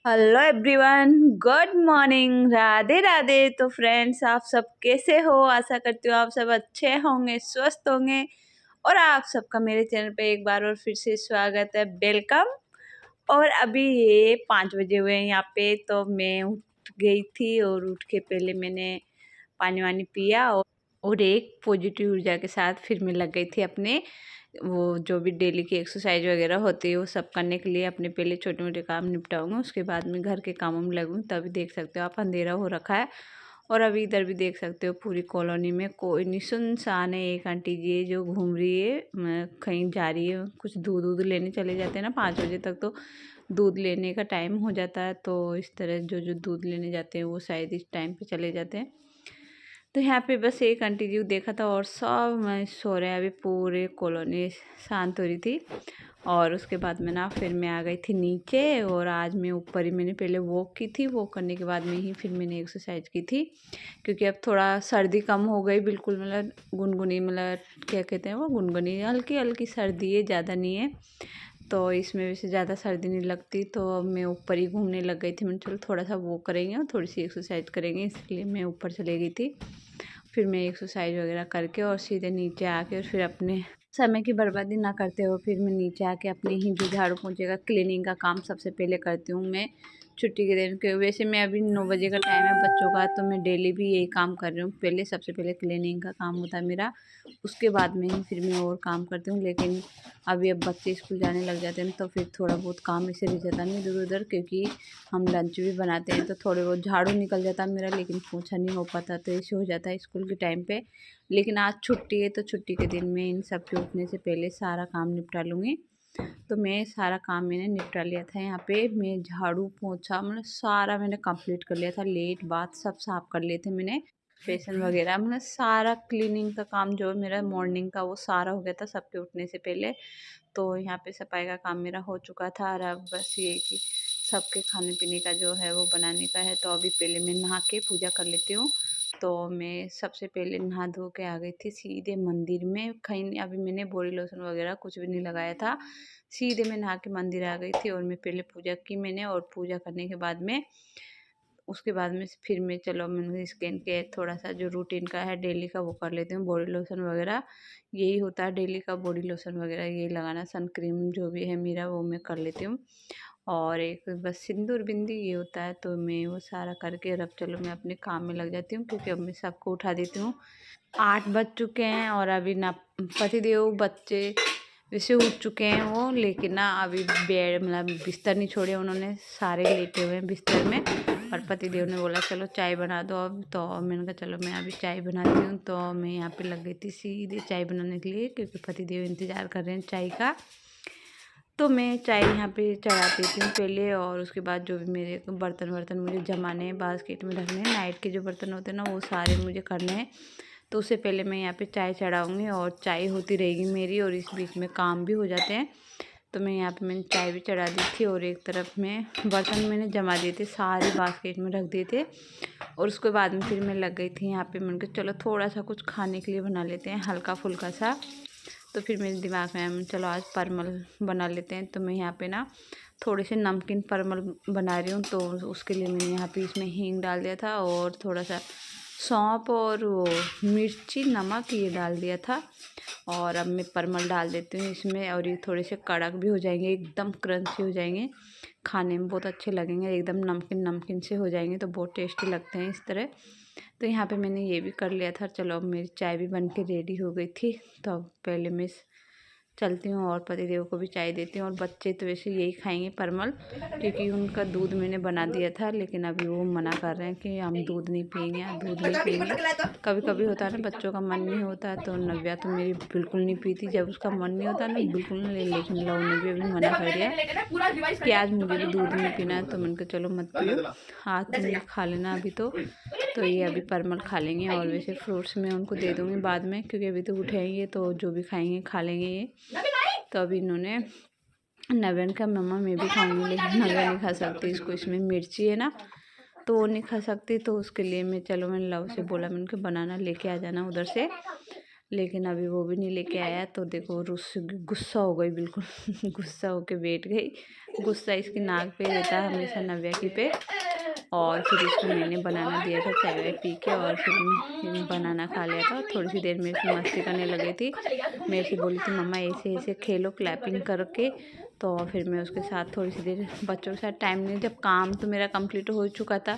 Hello everyone, good morning, Radhe Radhe. तो friends, आप सब कैसे हो? आशा करती हूँ आप सब अच्छे होंगे, स्वस्थ होंगे। और आप सबका मेरे चैनल पे एक बार और फिर से स्वागत है, वेलकम। और अभी ये 5 बजे हुए हैं यहाँ पे, तो मैं उठ गई थी और उठ के पहले मैंने पानी वानी पिया और एक पॉजिटिव ऊर्जा के साथ फिर मैं लग गई थी अपने वो जो भी डेली की एक्सरसाइज वगैरह होती है वो सब करने के लिए। अपने पहले छोटे मोटे काम निपटाऊंगा, उसके बाद में घर के कामों में लगूँ। तभी देख सकते हो आप, अंधेरा हो रखा है। और अभी इधर भी देख सकते हो पूरी कॉलोनी में कोई नहीं, सुनसान है। एक आंटी जी है जो घूम रही है, कहीं जा रही है, कुछ दूध दूध लेने चले जाते हैं ना 5 बजे तक, तो दूध लेने का टाइम हो जाता है। तो इस तरह जो जो दूध लेने जाते हैं वो शायद इस टाइम पे चले जाते हैं। तो यहाँ पे बस एक आंटी जी को देखा था और सब मैं सो रहे हैं। अभी पूरे कॉलोनी शांत हो रही थी। और उसके बाद में ना फिर मैं आ गई थी नीचे, और आज मैं ऊपर ही मैंने पहले वॉक की थी। वॉक करने के बाद में ही फिर मैंने एक्सरसाइज की थी, क्योंकि अब थोड़ा सर्दी कम हो गई, बिल्कुल मतलब गुनगुनी, मतलब क्या कहते हैं वो, गुनगुनी, हल्की हल्की सर्दी है, ज़्यादा नहीं है। तो इसमें वैसे ज़्यादा सर्दी नहीं लगती। तो अब मैं ऊपर ही घूमने लग गई थी। मैंने चलो थोड़ा सा वॉक करेंगे और थोड़ी सी एक्सरसाइज करेंगे, इसलिए मैं ऊपर चले गई थी। फिर मैं एक्सरसाइज वगैरह करके और सीधे नीचे आके और फिर अपने समय की बर्बादी ना करते हुए फिर मैं नीचे आके अपने ही जो झाड़ू पोंछे का क्लीनिंग का काम सबसे पहले करती हूँ मैं छुट्टी के दिन के। वैसे मैं अभी 9 बजे का टाइम है बच्चों का, तो मैं डेली भी यही काम कर रही हूँ। पहले सबसे पहले क्लीनिंग का काम होता है मेरा, उसके बाद में ही फिर मैं और काम करती हूँ। लेकिन अभी अब बच्चे स्कूल जाने लग जाते हैं तो फिर थोड़ा बहुत काम ऐसे रह जाता नहीं इधर उधर, क्योंकि हम लंच भी बनाते हैं तो थोड़े बहुत झाड़ू निकल जाता है मेरा, लेकिन पोछा नहीं हो पाता। तो ऐसे हो जाता है स्कूल के टाइम पे। लेकिन आज छुट्टी है तो छुट्टी के दिन में इन सब के उठने से पहले सारा काम निपटा लूँगी। तो मैं सारा काम मैंने निपटा लिया था। यहाँ पे मैं झाड़ू पोछा मतलब सारा मैंने कंप्लीट कर लिया था। लेट बाथ सब साफ कर लिए थे मैंने, बेसन वगैरह मतलब सारा क्लीनिंग का काम जो है मेरा मॉर्निंग का वो सारा हो गया था सबके उठने से पहले। तो यहाँ पे सफाई का काम मेरा हो चुका था। और अब बस ये कि सबके खाने पीने का जो है वो बनाने का है। तो अभी पहले मैं नहा के पूजा कर लेती हूँ। तो मैं सबसे पहले नहा धो के आ गई थी सीधे मंदिर में। कहीं अभी मैंने बॉडी लोशन वगैरह कुछ भी नहीं लगाया था, सीधे मैं नहा के मंदिर आ गई थी। और मैं पहले पूजा की मैंने, और पूजा करने के बाद में उसके बाद में फिर मैं चलो मैंने स्किन केयर थोड़ा सा जो रूटीन का है डेली का वो कर लेती हूँ। बॉडी लोशन वगैरह यही होता है डेली का, बॉडी लोशन वगैरह ये लगाना, सन क्रीम जो भी है मेरा वो मैं कर लेती हूँ। और एक बस सिंदूर बिंदी ये होता है। तो मैं वो सारा करके अब चलो मैं अपने काम में लग जाती हूँ, क्योंकि अब मैं सबको उठा देती हूँ। 8 बज चुके हैं और अभी ना पतिदेव बच्चे वैसे उठ चुके हैं वो, लेकिन ना अभी बेड मतलब बिस्तर नहीं छोड़े उन्होंने, सारे लेटे हुए हैं बिस्तर में। और पतिदेव ने बोला चलो चाय बना दो अब। तो मैंने कहा चलो मैं अभी चाय बनाती हूँ। तो मैं यहाँ पे लग गई थी सीधे चाय बनाने के लिए, क्योंकि पतिदेव इंतज़ार कर रहे हैं चाय का। तो मैं चाय यहाँ पे चढ़ा देती हूँ पहले, और उसके बाद जो भी मेरे बर्तन वर्तन मुझे जमाने हैं, बास्केट में रखने हैं, नाइट के जो बर्तन होते हैं ना वो सारे मुझे करने हैं। तो उससे पहले मैं यहाँ पे चाय चढ़ाऊँगी और चाय होती रहेगी मेरी, और इस बीच में काम भी हो जाते हैं। तो मैं यहाँ पे मैंने चाय भी चढ़ा दी थी, और एक तरफ में बर्तन मैंने जमा दिए थे, सारे बास्केट में रख दिए थे। और उसके बाद में फिर मैं लग गई थी यहाँ पे, मैंने कहा चलो थोड़ा सा कुछ खाने के लिए बना लेते हैं हल्का फुल्का सा। तो फिर मेरे दिमाग में आया चलो आज परमल बना लेते हैं। तो मैं यहाँ पे ना थोड़े से नमकीन परमल बना रही हूँ। तो उसके लिए मैंने यहाँ पे इसमें हींग डाल दिया था, और थोड़ा सा सौंफ और वो मिर्ची नमक ये डाल दिया था। और अब मैं परमल डाल देती हूँ इसमें, और ये थोड़े से कड़क भी हो जाएंगे, एकदम क्रंची हो जाएंगे, खाने में बहुत अच्छे लगेंगे, एकदम नमकीन नमकीन से हो जाएंगे, तो बहुत टेस्टी लगते हैं इस तरह। तो यहाँ पे मैंने ये भी कर लिया था। चलो अब मेरी चाय भी बन के रेडी हो गई थी। तो अब पहले मैं चलती हूँ और पतिदेव को भी चाय देती हूँ। और बच्चे तो वैसे यही खाएंगे परमल, क्योंकि उनका दूध मैंने बना दिया था, लेकिन अभी वो मना कर रहे हैं कि हम दूध नहीं पियेंगे, दूध नहीं पियेंगे। कभी कभी होता है ना बच्चों का मन नहीं होता है। तो नव्या तो मेरी बिल्कुल नहीं पीती, जब उसका मन नहीं होता ना बिल्कुल नहीं। लेकिन लव ने भी अभी मना कर दिया कि आज मुझे भी दूध नहीं पीना है। तो मैंने कहा चलो मत पियो, हाथ तुम खा लेना अभी तो ये अभी परमल खा लेंगे। और वैसे फ्रूट्स मैं उनको दे दूँगी बाद में, क्योंकि अभी तो उठेंगे तो जो भी खाएंगे खा लेंगे ये। तो अभी इन्होंने नव्या का मम्मा मैं भी खाऊंगी, लेकिन नव्या नहीं खा सकती, इसको इसमें मिर्ची है ना तो वो नहीं खा सकती। तो उसके लिए मैं चलो मैंने लव से बोला, मैंने कहा बनाना लेके आ जाना उधर से, लेकिन अभी वो भी नहीं लेके आया। तो देखो गुस्सा हो गई बिल्कुल गुस्सा होके बैठ गई। गुस्सा इसकी नाक पे रहता है हमेशा, नव्या की पे। और फिर इसको मैंने बनाना दिया था चाय वाय पी के, और फिर बनाना खा लिया था। थोड़ी सी देर मेरे से मस्ती करने लगी थी, मेरे से बोली थी मम्मा ऐसे ऐसे खेलो क्लैपिंग करके। तो फिर मैं उसके साथ थोड़ी सी देर बच्चों के साथ टाइम नहीं, जब काम तो मेरा कंप्लीट हो चुका था।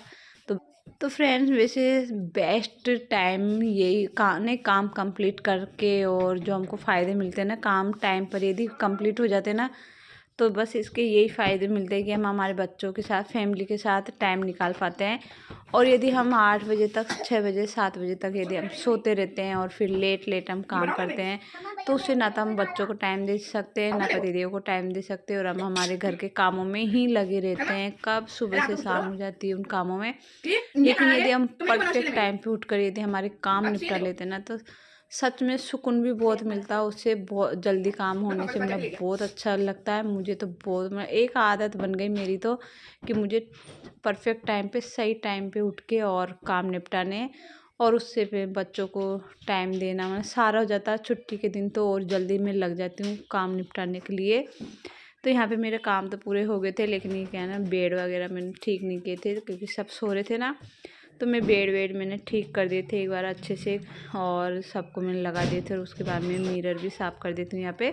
तो फ्रेंड्स वैसे बेस्ट टाइम यही काम कंप्लीट करके, और जो हमको फ़ायदे मिलते हैं ना काम टाइम पर यदि कंप्लीट हो जाते हैं ना, तो बस इसके यही फ़ायदे मिलते हैं कि हम हमारे बच्चों के साथ फैमिली के साथ टाइम निकाल पाते हैं। और यदि हम 8 बजे तक 6 बजे 7 बजे तक यदि हम सोते रहते हैं और फिर लेट हम काम करते हैं, तो उससे ना तो हम बच्चों को टाइम दे सकते हैं, ना पतिदेव को टाइम दे सकते हैं, और हम हमारे घर के कामों में ही लगे रहते हैं। कब सुबह से शाम हो जाती है उन कामों में। लेकिन यदि हम परफेक्ट टाइम पे उठकर यदि हमारे काम निपटा लेते हैं ना, तो सच में सुकून भी बहुत मिलता है। उससे बहुत जल्दी काम होने से मतलब बहुत अच्छा लगता है मुझे। तो बहुत एक आदत बन गई मेरी तो, कि मुझे परफेक्ट टाइम पे सही टाइम पे उठ के और काम निपटाने, और उससे फिर बच्चों को टाइम देना मतलब सारा हो जाता है। छुट्टी के दिन तो और जल्दी मैं लग जाती हूँ काम निपटाने के लिए। तो यहाँ पे मेरे काम तो पूरे हो गए थे, लेकिन ये क्या है ना, बेड वगैरह मैंने ठीक नहीं किए थे क्योंकि सब सो रहे थे ना। तो मैं बेड वेड मैंने ठीक कर दिए थे एक बार अच्छे से, और सबको मैंने लगा दिए थे। और उसके बाद में मिरर भी साफ़ कर देती हूँ यहाँ पे,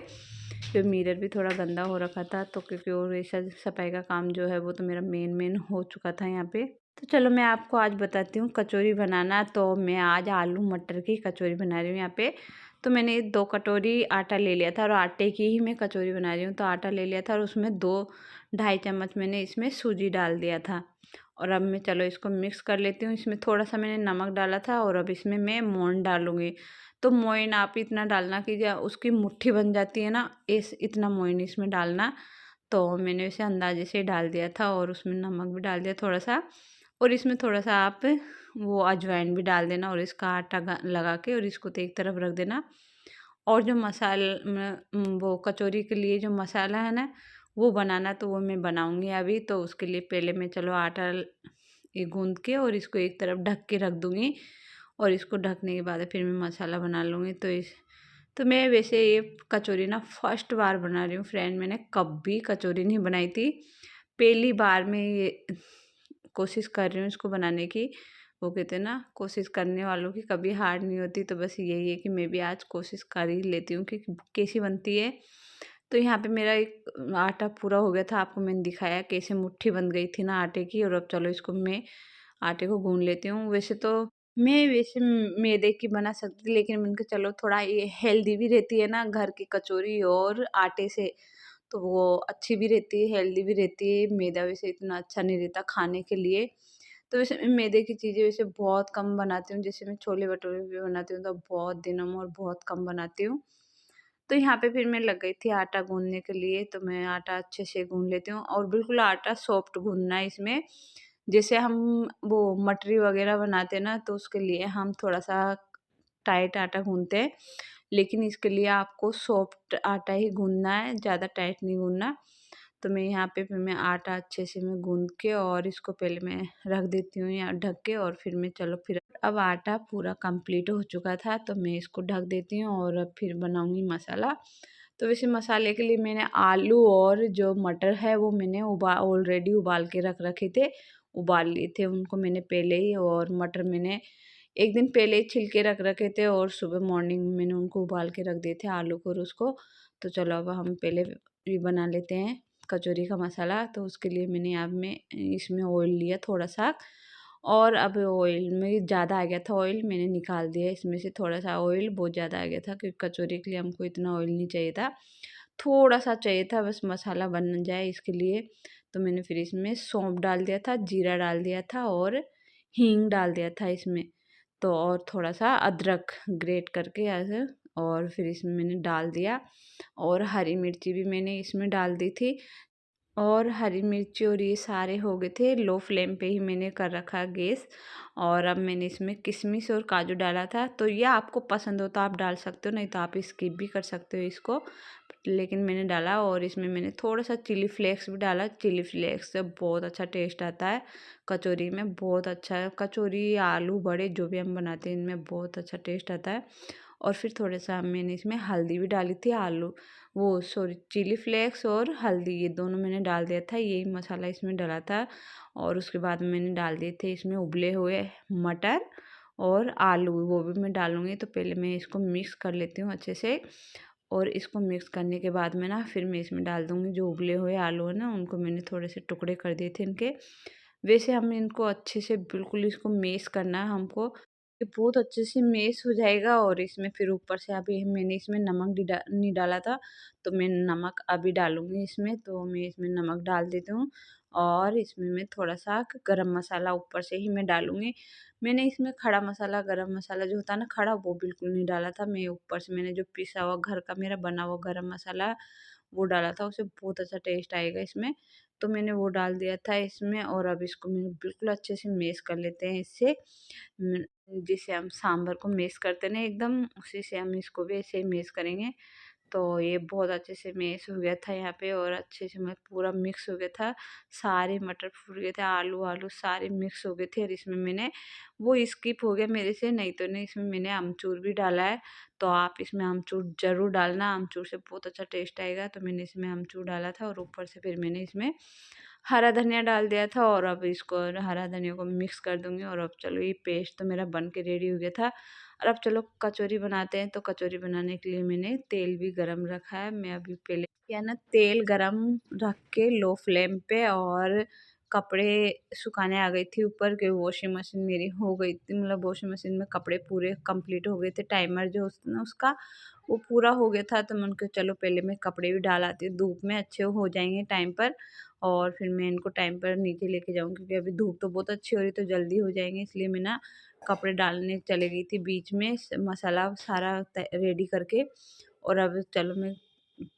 क्योंकि मिरर भी थोड़ा गंदा हो रखा था। तो क्योंकि और ऐसा सफाई का काम जो है वो तो मेरा मेन हो चुका था यहाँ पे। तो चलो मैं आपको आज बताती हूँ कचौरी बनाना। तो मैं आज आलू मटर की कचौरी बना रही हूँ यहाँ पे। तो मैंने 2 कटोरी आटा ले लिया था, और आटे की ही मैं कचौरी बना रही हूँ। तो आटा ले लिया था, और उसमें 2-2.5 चम्मच मैंने इसमें सूजी डाल दिया था। और अब मैं चलो इसको मिक्स कर लेती हूँ। इसमें थोड़ा सा मैंने नमक डाला था, और अब इसमें मैं मोयन डालूँगी। तो मोयन आप इतना डालना कि उसकी मुट्ठी बन जाती है ना, इतना मोयन इसमें डालना। तो मैंने उसे अंदाजे से डाल दिया था, और उसमें नमक भी डाल दिया थोड़ा सा। और इसमें थोड़ा सा आप वो अजवाइन भी डाल देना, और इसका आटा लगा के और इसको तो एक तरफ रख देना। और जो वो कचौरी के लिए जो मसाला है ना, वो बनाना, तो वो मैं बनाऊंगी अभी। तो उसके लिए पहले मैं चलो आटा ये गूंद के और इसको एक तरफ ढक के रख दूँगी, और इसको ढकने के बाद फिर मैं मसाला बना लूँगी। तो मैं वैसे ये कचौरी ना फर्स्ट बार बना रही हूँ फ्रेंड, मैंने कभी कचौरी नहीं बनाई थी। पहली बार मैं ये कोशिश कर रही हूँ इसको बनाने की। वो कहते हैं ना, कोशिश करने वालों की कभी हार नहीं होती। तो बस यही है कि मैं भी आज कोशिश कर ही लेती हूँ कि कैसी बनती है। तो यहाँ पे मेरा एक आटा पूरा हो गया था, आपको मैंने दिखाया कैसे मुट्ठी बन गई थी ना आटे की। और अब चलो इसको मैं आटे को गूँध लेती हूँ। वैसे मैदे की बना सकती थी, लेकिन मैंने कहा चलो थोड़ा ये हेल्दी भी रहती है ना घर की कचौरी और आटे से, तो वो अच्छी भी रहती है, हेल्दी भी रहती है। मैदा वैसे इतना अच्छा नहीं रहता खाने के लिए। तो वैसे मैं मैदे की चीज़ें वैसे बहुत कम बनाती हूँ। जैसे मैं छोले भटूरे भी बनाती हूँ तो बहुत दिनों में और बहुत कम बनाती हूँ। तो यहाँ पे फिर मैं लग गई थी आटा गूँधने के लिए। तो मैं आटा अच्छे से गूँध लेती हूँ, और बिल्कुल आटा सॉफ्ट गूँधना है इसमें। जैसे हम वो मटरी वगैरह बनाते हैं ना, तो उसके लिए हम थोड़ा-सा टाइट आटा गूँधते हैं, लेकिन इसके लिए आपको सॉफ्ट आटा ही गूँधना है, ज़्यादा टाइट नहीं गूँधना। तो मैं यहाँ पे फिर मैं आटा अच्छे से मैं गूँध के और इसको पहले मैं रख देती हूँ यहाँ ढक के, और फिर मैं चलो फिर अब आटा पूरा कंप्लीट हो चुका था, तो मैं इसको ढक देती हूँ और अब फिर बनाऊँगी मसाला। तो वैसे मसाले के लिए मैंने आलू और जो मटर है वो मैंने ऑलरेडी उबाल के रख रखे थे, उबाल लिए थे उनको मैंने पहले ही। और मटर मैंने एक दिन पहले ही छिल के रख रखे थे, और सुबह मॉर्निंग में मैंने उनको उबाल के रख दिए थे आलू को और उसको। तो चलो अब हम पहले ये बना लेते हैं कचौरी का मसाला। तो उसके लिए मैंने अब मैं इसमें ऑयल लिया थोड़ा सा, और अब ऑयल में ज़्यादा आ गया था ऑयल, मैंने निकाल दिया इसमें से थोड़ा सा ऑयल, बहुत ज़्यादा आ गया था क्योंकि कचौरी के लिए हमको इतना ऑयल नहीं चाहिए था, थोड़ा सा चाहिए था बस मसाला बन जाए इसके लिए। तो मैंने फिर इसमें सौंफ डाल दिया था, जीरा डाल दिया था, और हींग डाल दिया था इसमें। तो और थोड़ा सा अदरक ग्रेट करके ऐसे, और फिर इसमें मैंने डाल दिया। और हरी मिर्ची भी मैंने इसमें डाल दी थी। और हरी मिर्ची और ये सारे हो गए थे, लो फ्लेम पे ही मैंने कर रखा गैस। और अब मैंने इसमें किशमिश और काजू डाला था। तो ये आपको पसंद हो तो आप डाल सकते हो, नहीं तो आप स्किप भी कर सकते हो इसको, लेकिन मैंने डाला। और इसमें मैंने थोड़ा सा चिली फ्लेक्स भी डाला। चिली फ्लेक्स से बहुत अच्छा टेस्ट आता है कचौरी में, बहुत अच्छा है। कचौरी आलू बड़े जो भी हम बनाते हैं इनमें बहुत अच्छा टेस्ट आता है। और फिर थोड़ा-सा मैंने इसमें हल्दी भी डाली थी, चिली फ्लेक्स और हल्दी ये दोनों मैंने डाल दिया था, यही मसाला इसमें डाला था। और उसके बाद मैंने डाल दिए थे इसमें उबले हुए मटर और आलू, वो भी मैं डालूँगी। तो पहले मैं इसको मिक्स कर लेती हूँ अच्छे से, और इसको मिक्स करने के बाद में ना फिर मैं इसमें डाल दूँगी जो उबले हुए आलू है ना, उनको मैंने थोड़े से टुकड़े कर दिए थे इनके। वैसे हमें इनको अच्छे से बिल्कुल इसको मैश करना है हमको, ये बहुत अच्छे से मैश हो जाएगा। और इसमें फिर ऊपर से अभी मैंने इसमें नमक नहीं डाला था, तो मैं नमक अभी डालूँगी इसमें। तो मैं इसमें नमक डाल देती हूँ, और इसमें मैं थोड़ा-सा गरम मसाला ऊपर से ही मैं डालूँगी। मैंने इसमें खड़ा मसाला, गरम मसाला जो होता है ना खड़ा, वो बिल्कुल नहीं डाला था। मैं ऊपर से मैंने जो पिसा हुआ घर का मेरा बना हुआ गरम मसाला वो डाला था, उससे बहुत अच्छा टेस्ट आएगा इसमें। तो मैंने वो डाल दिया था इसमें, और अब इसको मैंने बिल्कुल अच्छे से मैश कर लेते हैं इससे। न जैसे हम सांभर को मैश करते हैं ना एकदम, उसी से हम इसको भी ऐसे ही मैश करेंगे। तो ये बहुत अच्छे से मैश हो गया था यहाँ पे, और अच्छे से मैं पूरा मिक्स हो गया था। सारे मटर फूट गए थे, आलू सारे मिक्स हो गए थे। और इसमें मैंने वो स्किप हो गया मेरे से, नहीं तो नहीं इसमें मैंने अमचूर भी डाला है। तो आप इसमें अमचूर ज़रूर डालना, अमचूर से बहुत अच्छा टेस्ट आएगा। तो मैंने इसमें अमचूर डाला था, और ऊपर से फिर मैंने इसमें हरा धनिया डाल दिया था। और अब इसको हरा धनिया को मिक्स कर दूँगी। और अब चलो ये पेस्ट तो मेरा बन के रेडी हो गया था। और अब चलो कचौरी बनाते हैं। तो कचौरी बनाने के लिए मैंने तेल भी गरम रखा है। मैं अभी पहले क्या ना तेल गरम रख के लो फ्लेम पे, और कपड़े सुखाने आ गई थी ऊपर के, वॉशिंग मशीन मेरी हो गई थी, मतलब वॉशिंग मशीन में कपड़े पूरे कंप्लीट हो गए थे। टाइमर जो ना उसका वो पूरा हो गया था। तो मैं उनको चलो पहले मैं कपड़े भी डाल आती हूँ, धूप में अच्छे हो जाएंगे टाइम पर। और फिर मैं इनको टाइम पर नीचे लेके जाऊँगी, क्योंकि अभी धूप तो बहुत अच्छी हो रही है, तो जल्दी हो जाएंगे। इसलिए मैं ना कपड़े डालने चली गई थी बीच में, मसाला सारा रेडी करके। और अब चलो मैं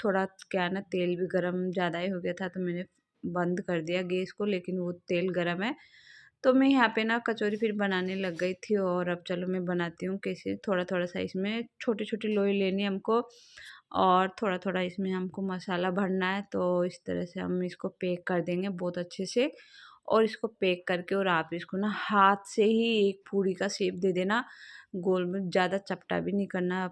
थोड़ा क्या है ना तेल भी गरम ज़्यादा ही हो गया था, तो मैंने बंद कर दिया गैस को, लेकिन वो तेल गरम है। तो मैं यहाँ पे ना कचौरी फिर बनाने लग गई थी। और अब चलो मैं बनाती हूँ कैसे, थोड़ा थोड़ा सा इसमें छोटी छोटी लोई लेनी है हमको, और थोड़ा थोड़ा इसमें हमको मसाला भरना है। तो इस तरह से हम इसको पैक कर देंगे बहुत अच्छे से। और इसको पैक करके, और आप इसको ना हाथ से ही एक पूड़ी का शेप दे देना, गोल में, ज़्यादा चपटा भी नहीं करना।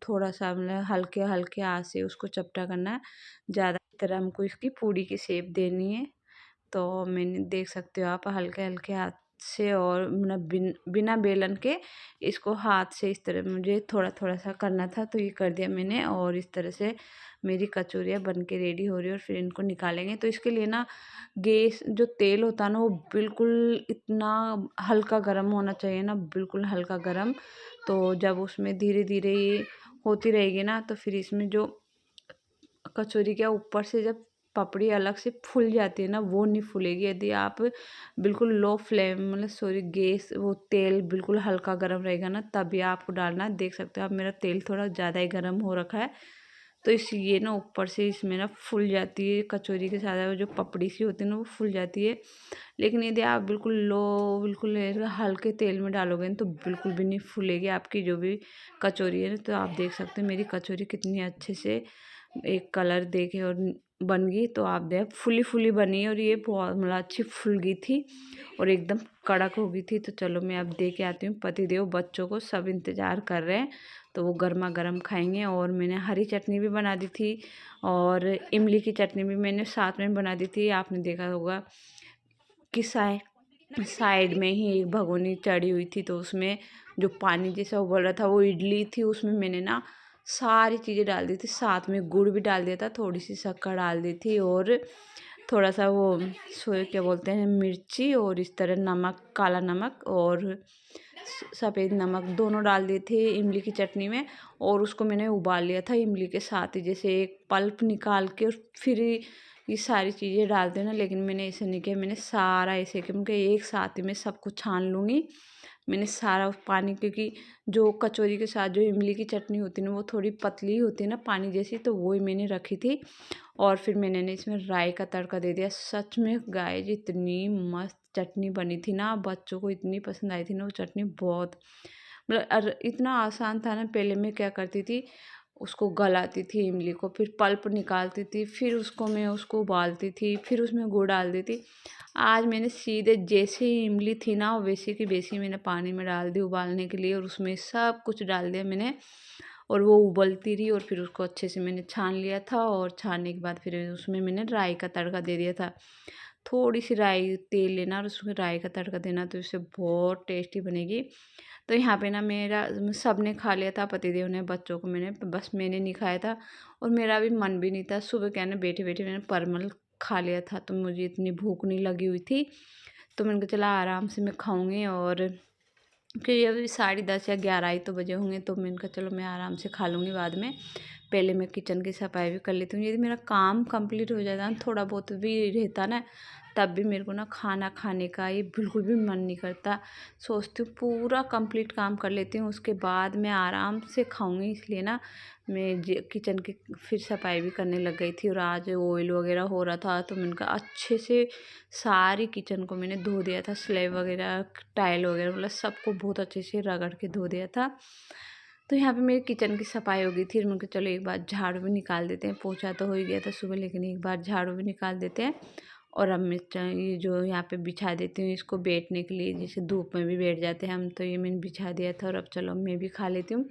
थोड़ा सा मतलब हल्के हल्के हाथ से उसको चपटा करना है, ज़्यादा की तरह हमको इसकी पूड़ी की शेप देनी है। तो मैंने देख सकते हो आप हल्के हल्के हाथ से, और मतलब बिना बेलन के इसको हाथ से इस तरह मुझे थोड़ा थोड़ा सा करना था, तो ये कर दिया मैंने। और इस तरह से मेरी कचौरियाँ बन के रेडी हो रही है, और फिर इनको निकालेंगे। तो इसके लिए ना गैस जो तेल होता है ना, वो बिल्कुल इतना हल्का गर्म होना चाहिए ना, बिल्कुल हल्का गर्म। तो जब उसमें धीरे धीरे ये होती रहेगी ना, तो फिर इसमें जो कचौरी के ऊपर से जब पपड़ी अलग से फूल जाती है ना, वो नहीं फूलेगी। यदि आप बिल्कुल लो फ्लेम, मतलब सॉरी गैस, वो तेल बिल्कुल हल्का गर्म रहेगा ना, तभी आपको डालना है। देख सकते हो आप मेरा तेल थोड़ा ज़्यादा ही गर्म हो रखा है, तो इसलिए ना ऊपर से इसमें ना फूल जाती है कचौरी के साथ, वो जो पपड़ी सी होती है ना वो फूल जाती है। लेकिन यदि आप बिल्कुल लो, बिल्कुल हल्के तेल में डालोगे ना, तो बिल्कुल भी नहीं फूलेगी आपकी जो भी कचौरी है ना। तो आप देख सकते हैं मेरी कचौरी कितनी अच्छे से एक कलर देके और बन गई। तो आप देख फुली फुली बनी, और ये बहुत मतलब अच्छी फूल गई थी, और एकदम कड़क हो गई थी। तो चलो मैं अब दे के आती हूँ, पतिदेव बच्चों को सब इंतज़ार कर रहे हैं, तो वो गर्मा गर्म खाएंगे। और मैंने हरी चटनी भी बना दी थी, और इमली की चटनी भी मैंने साथ में बना दी थी। आपने देखा होगा कि साइड में ही एक भगोनी चढ़ी हुई थी, तो उसमें जो पानी जैसा उबल रहा था वो इडली थी, उसमें मैंने ना सारी चीज़ें डाल दी थी, साथ में गुड़ भी डाल दिया था, थोड़ी सी शक्कर डाल दी थी, और थोड़ा सा वो क्या बोलते हैं मिर्ची, और इस तरह नमक, काला नमक और सफ़ेद नमक दोनों डाल दिए थे इमली की चटनी में। और उसको मैंने उबाल लिया था इमली के साथ ही, जैसे एक पल्प निकाल के, और फिर ये सारी चीज़ें डाल देना। लेकिन मैंने ऐसे नहीं किया, मैंने सारा ऐसे कि मुझे एक साथ ही मैं सब कुछ छान लूँगी। मैंने सारा पानी, क्योंकि जो कचौरी के साथ जो इमली की चटनी होती है ना, वो थोड़ी पतली होती है ना पानी जैसी, तो वही मैंने रखी थी। और फिर मैंने ना इसमें राई का तड़का दे दिया। सच में गाइस इतनी मस्त चटनी बनी थी ना, बच्चों को इतनी पसंद आई थी ना वो चटनी, बहुत मतलब इतना आसान था ना। पहले मैं क्या करती थी, उसको गलाती थी इमली को, फिर पल्प निकालती थी, फिर उसको उबालती थी, फिर उसमें गुड़ डाल दी थी। आज मैंने सीधे जैसे ही इमली थी ना वैसे की वैसी मैंने पानी में डाल दी उबालने के लिए, और उसमें सब कुछ डाल दिया मैंने, और वो उबलती रही, और फिर उसको अच्छे से मैंने छान लिया था, और छानने के बाद फिर उसमें मैंने राई का तड़का दे दिया था। थोड़ी सी राई तेल लेना और उसमें राई का तड़का देना, तो इससे बहुत टेस्टी बनेगी। तो यहाँ पे ना मेरा सब ने खा लिया था, पतिदेव ने, बच्चों को मैंने, बस मैंने नहीं खाया था, और मेरा भी मन भी नहीं था। सुबह क्या ना बैठे बैठे मैंने परमल खा लिया था, तो मुझे इतनी भूख नहीं लगी हुई थी, तो मैंने कहा चला आराम से मैं खाऊंगी। और क्योंकि अभी 10:30 या 11 ही तो बजे होंगे, तो मैंने कहा चलो मैं आराम से खा लूँगी बाद में, पहले मैं किचन की सफाई भी कर लेती हूँ। यदि मेरा काम कंप्लीट हो जाता ना, थोड़ा बहुत भी रहता ना, तब भी मेरे को ना खाना खाने का ये बिल्कुल भी मन नहीं करता। सोचती हूँ पूरा कंप्लीट काम कर लेती हूँ, उसके बाद मैं आराम से खाऊंगी, इसलिए ना मैं किचन की फिर सफाई भी करने लग गई थी। और आज ऑयल वगैरह हो रहा था, तो मैंने कहा अच्छे से सारी किचन को मैंने धो दिया था, स्लेब वगैरह टाइल वगैरह मतलब सबको बहुत अच्छे से रगड़ के धो दिया था। तो यहाँ पे मेरी किचन की सफाई हो गई थी, मैंने कहा चलो एक बार झाड़ू भी निकाल देते हैं, पोछा तो हो ही गया था सुबह, लेकिन एक बार झाड़ू भी निकाल देते हैं। और अब मैं ये जो यहाँ पे बिछा देती हूँ इसको बैठने के लिए, जैसे धूप में भी बैठ जाते हैं हम, तो ये मैंने बिछा दिया था। और अब चलो मैं भी खा लेती हूँ।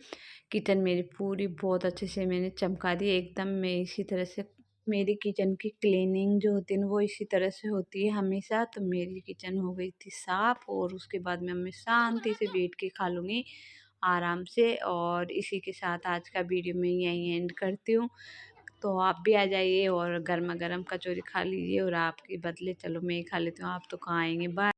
किचन मेरी पूरी बहुत अच्छे से मैंने चमका दी एकदम। मैं इसी तरह से मेरी किचन की क्लीनिंग जो होती है ना वो इसी तरह से होती है हमेशा। तो मेरी किचन हो गई थी साफ़, और उसके बाद में मैं शांति से बैठ के खा लूँगी आराम से। और इसी के साथ आज का वीडियो मैं यहीं एंड करती हूँ। तो आप भी आ जाइए और गर्मा गर्म कचौरी खा लीजिए, और आपके बदले चलो मैं ही खा लेती हूँ, आप तो कहाँ आएंगे। बाय।